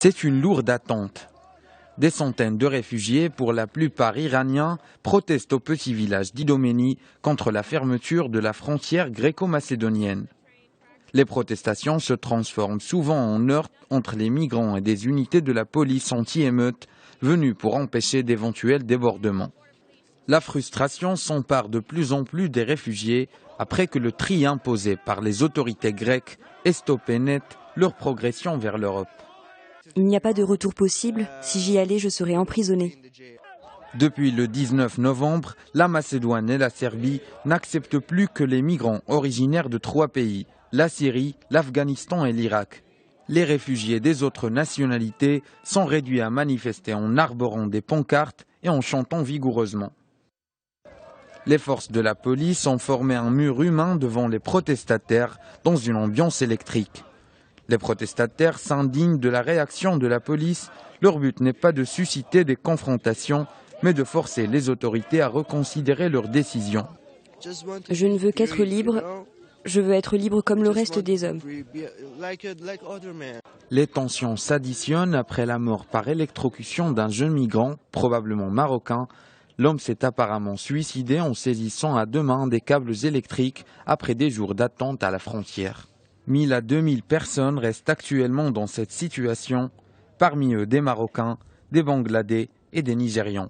C'est une lourde attente. Des centaines de réfugiés, pour la plupart iraniens, protestent au petit village d'Idomeni contre la fermeture de la frontière gréco-macédonienne. Les protestations se transforment souvent en heurts entre les migrants et des unités de la police anti-émeute venues pour empêcher d'éventuels débordements. La frustration s'empare de plus en plus des réfugiés après que le tri imposé par les autorités grecques ait stoppé net leur progression vers l'Europe. Il n'y a pas de retour possible. Si j'y allais, je serais emprisonné. Depuis le 19 novembre, la Macédoine et la Serbie n'acceptent plus que les migrants originaires de 3 pays, la Syrie, l'Afghanistan et l'Irak. Les réfugiés des autres nationalités sont réduits à manifester en arborant des pancartes et en chantant vigoureusement. Les forces de la police ont formé un mur humain devant les protestataires dans une ambiance électrique. Les protestataires s'indignent de la réaction de la police. Leur but n'est pas de susciter des confrontations, mais de forcer les autorités à reconsidérer leurs décisions. Je ne veux qu'être libre. Je veux être libre comme le reste des hommes. Les tensions s'additionnent après la mort par électrocution d'un jeune migrant, probablement marocain. L'homme s'est apparemment suicidé en saisissant à 2 mains des câbles électriques après des jours d'attente à la frontière. 1000 à 2000 personnes restent actuellement dans cette situation, parmi eux des Marocains, des Bangladais et des Nigérians.